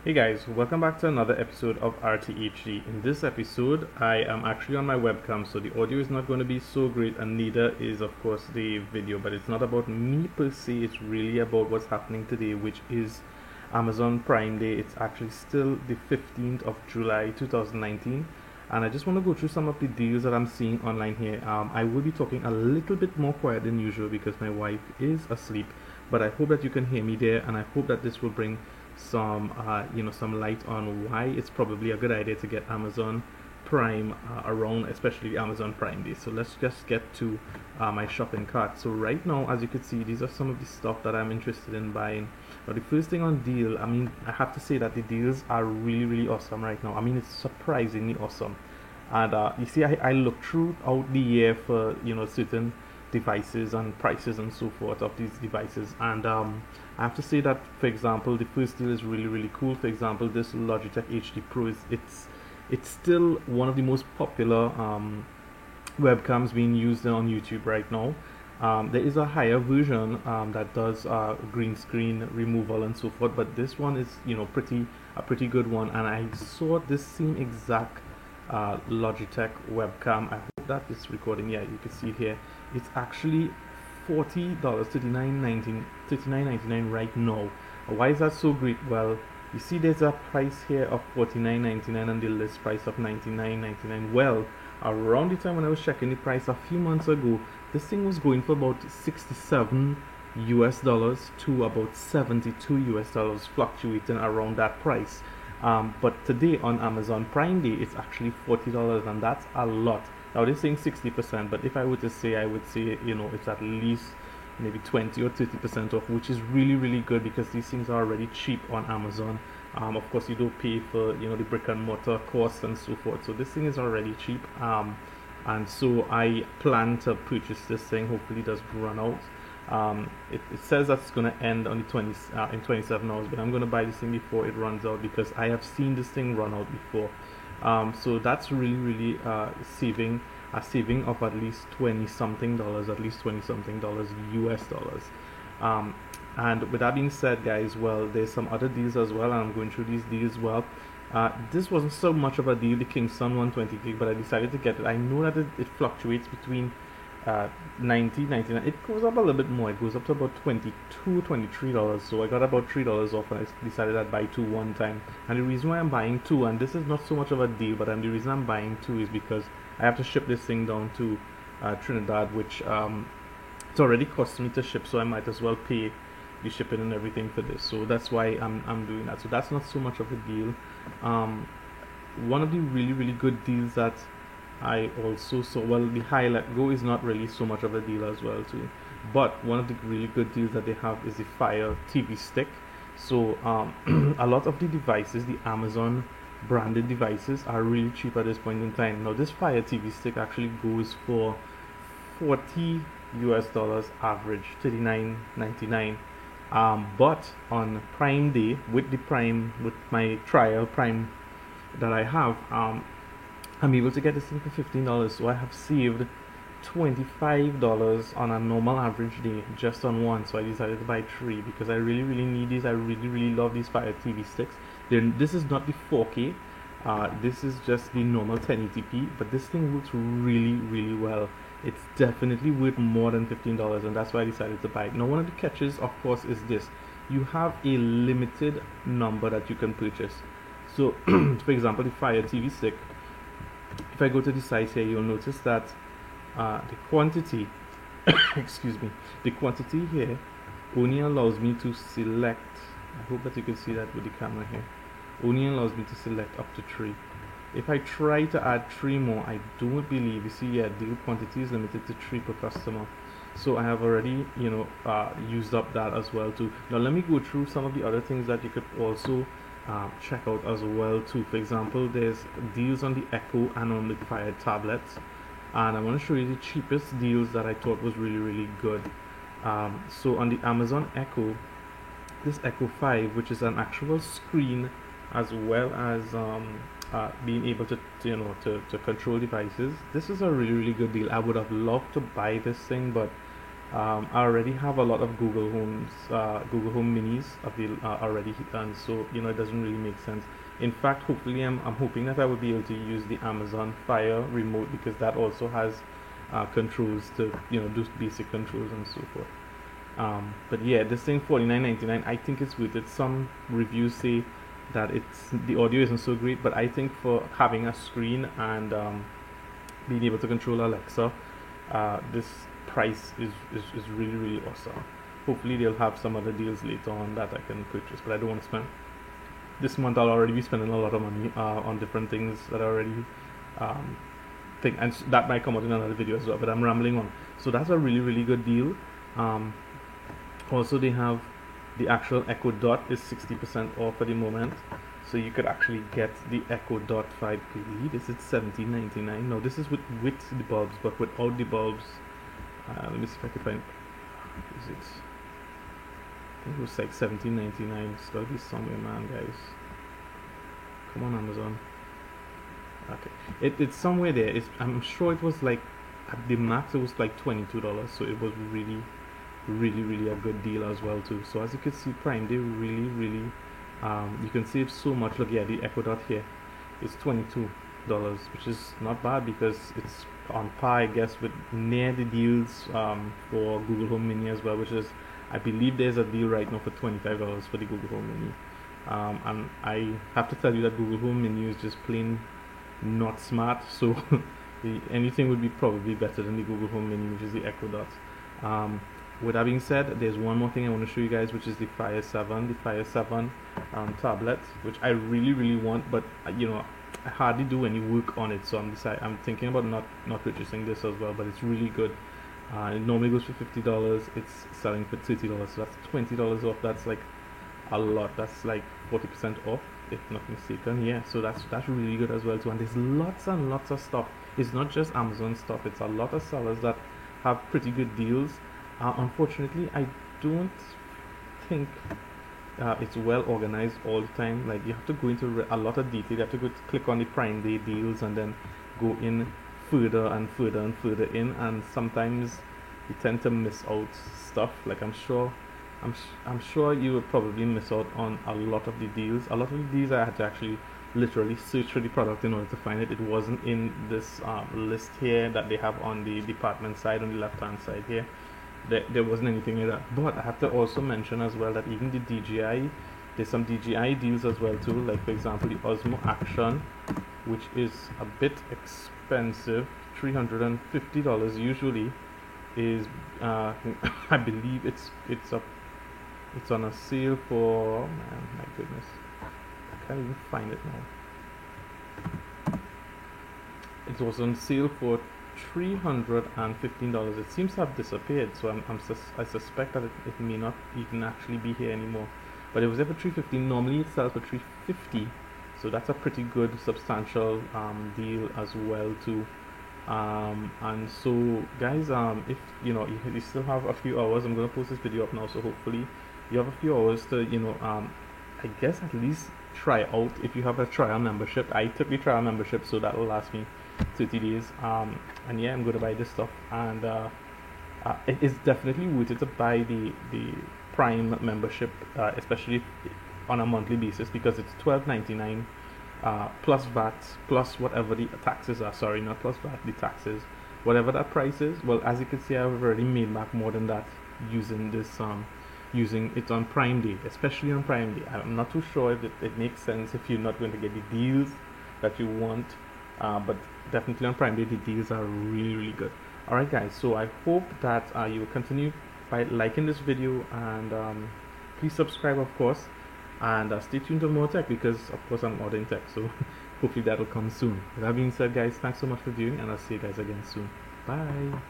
Hey guys, welcome back to another episode of RTHD. In this episode, I am actually on my webcam, so the audio is not going to be so great, and neither is, of course, the video. But it's not about me per se, it's really about what's happening today, which is Amazon Prime Day. It's actually still the 15th of July 2019, and I just want to go through some of the deals that I'm seeing online here. I will be talking a little bit more quiet than usual because my wife is asleep, but I hope that you can hear me there, and I hope that this will bring some light on why it's probably a good idea to get Amazon Prime around, especially Amazon Prime Day. So let's just get to my shopping cart. So right now, as you can see, these are some of the stuff that I'm interested in buying. But the first thing on deal, I have to say that the deals are really awesome right now. It's surprisingly awesome. And you see, I look throughout the year for certain devices and prices and so forth of these devices, and I have to say that, for example, the first deal is really cool. For example, this Logitech HD Pro it's still one of the most popular webcams being used on YouTube right now. There is a higher version that does green screen removal and so forth, but this one is a pretty good one. And I saw this same exact Logitech webcam. I hope that is recording. Yeah, you can see here. It's actually $40, $39.99 right now. Why is that so great? Well, you see there's a price here of $49.99 and the list price of $99.99. Well, around the time when I was checking the price a few months ago, this thing was going for about $67 to about $72, fluctuating around that price. But today on Amazon Prime Day, it's actually $40, and that's a lot. Now they're saying 60%, but if I were to say, I would say it's at least maybe 20 or 30% off, which is really good because these things are already cheap on Amazon. Of course, you don't pay for the brick and mortar costs and so forth, so this thing is already cheap. And so I plan to purchase this thing. Hopefully, it doesn't run out. It says that it's going to end on the in 27 hours, but I'm going to buy this thing before it runs out because I have seen this thing run out before. So that's really saving of at least 20 something dollars, US dollars. And with that being said, guys, well, there's some other deals as well, and I'm going through these deals. Well, this wasn't so much of a deal, the Kingston 120 gig, but I decided to get it. I know that it fluctuates between 90, 99. It goes up a little bit more. It goes up to about $22, $23. So I got about $3 off, and I decided I'd buy two one time. And the reason why I'm buying two, and this is not so much of a deal, but the reason I'm buying two is because I have to ship this thing down to Trinidad, which it's already cost me to ship, so I might as well pay the shipping and everything for this. So that's why I'm doing that. So that's not so much of a deal. One of the really good deals that I also saw, well, the Highlight Go is not really so much of a deal as well too, but one of the really good deals that they have is the Fire TV stick. So a lot of the devices, the Amazon branded devices, are really cheap at this point in time. Now this Fire TV stick actually goes for $40 US average, $39.99. But on Prime Day, with my trial Prime that I have, I'm able to get this thing for $15. So I have saved $25 on a normal average day just on one. So I decided to buy three because I really need these. I really love these Fire TV sticks. This is not the 4K. This is just the normal 1080p, but this thing works really well. It's definitely worth more than $15, and that's why I decided to buy it. Now, one of the catches, of course, is this: you have a limited number that you can purchase. So, for example, the Fire TV stick, if I go to the site here, you'll notice that the quantity, excuse me, the quantity here only allows me to select. I hope that you can see that with the camera here. Only allows me to select up to 3. If I try to add 3 more, I don't believe, you see, yeah, deal quantity is limited to 3 per customer. So I have already, used up that as well too. Now let me go through some of the other things that you could also check out as well too. For example, there's deals on the Echo and on the Fire tablets, and I want to show you the cheapest deals that I thought was really good. So on the Amazon Echo, this Echo 5, which is an actual screen as well as being able to control devices, this is a really good deal. I would have loved to buy this thing, but I already have a lot of Google Home Minis already, and so it doesn't really make sense. In fact, hopefully, I'm hoping that I will be able to use the Amazon Fire remote, because that also has controls to do basic controls and so forth. But yeah, this thing $49.99, I think it's worth it. Some reviews say that the audio isn't so great, but I think for having a screen and being able to control Alexa, this price is really, really awesome. Hopefully they'll have some other deals later on that I can purchase, but I don't want to spend this month. I'll already be spending a lot of money on different things that I already think, and that might come out in another video as well, but I'm rambling on. So that's a really, really good deal. Also, they have the actual Echo Dot is 60% off at the moment, so you could actually get the Echo Dot 5. I believe this is $17.99. No, this is with the bulbs, but without the bulbs. Let me see if I can find. Is it? I think it was like $17.99. It's gotta be somewhere, man, guys. Come on, Amazon. Okay, it's somewhere there. I'm sure it was like at the max it was like $22, so it was really, really, really a good deal as well too. So as you can see, Prime Day really, really, you can save so much. Look, yeah, the Echo Dot here is $22, which is not bad because it's on par, I guess, with near the deals for Google Home Mini as well, which is, I believe there's a deal right now for $25 for the Google Home Mini. And I have to tell you that Google Home Mini is just plain not smart, so anything would be probably better than the Google Home Mini, which is the Echo Dot. With that being said, there's one more thing I want to show you guys, which is the Fire 7 tablet, which I really, really want, but I hardly do any work on it, so I'm thinking about not purchasing this as well. But it's really good. It normally goes for $50. It's selling for $30, so that's $20 off. That's like a lot. That's like 40% off, if not mistaken. Yeah, so that's really good as well too. And there's lots and lots of stuff. It's not just Amazon stuff. It's a lot of sellers that have pretty good deals. Unfortunately, I don't think it's well organized all the time. Like, you have to go into a lot of detail. You have to click on the Prime Day deals and then go in further and further and further in, and sometimes you tend to miss out stuff. Like, I'm sure you will probably miss out on a lot of the deals. A lot of the deals I had to actually literally search for the product in order to find it. It wasn't in this list here that they have on the department side, on the left hand side here. There wasn't anything like that. But I have to also mention as well that even the DJI, there's some DJI deals as well too. Like, for example, the Osmo Action, which is a bit expensive, $350 usually, is I believe it's on a sale for, oh man, my goodness, I can't even find it now. It was on sale for $315. It seems to have disappeared, so I suspect that it may not even actually be here anymore. But it was there for $315. Normally it sells for $350, so that's a pretty good substantial deal as well too. And so guys, if you still have a few hours, I'm gonna post this video up now, so hopefully you have a few hours to I guess at least try out. If you have a trial membership, I took the trial membership, so that will last me 30 days. And yeah, I'm going to buy this stuff, and it is definitely worth it to buy the Prime membership, especially on a monthly basis, because it's $12.99 plus VAT, plus whatever the taxes are. Sorry, not plus VAT, the taxes, whatever that price is. Well, as you can see, I've already made back more than that using this using it on Prime Day, especially on Prime Day. I'm not too sure if it makes sense if you're not going to get the deals that you want, but definitely on Prime Day the deals are really, really good. Alright guys, so I hope that you will continue by liking this video, and please subscribe, of course, and stay tuned to more tech, because of course I'm ordering tech, so hopefully that will come soon. With that being said guys, thanks so much for viewing, and I'll see you guys again soon. Bye.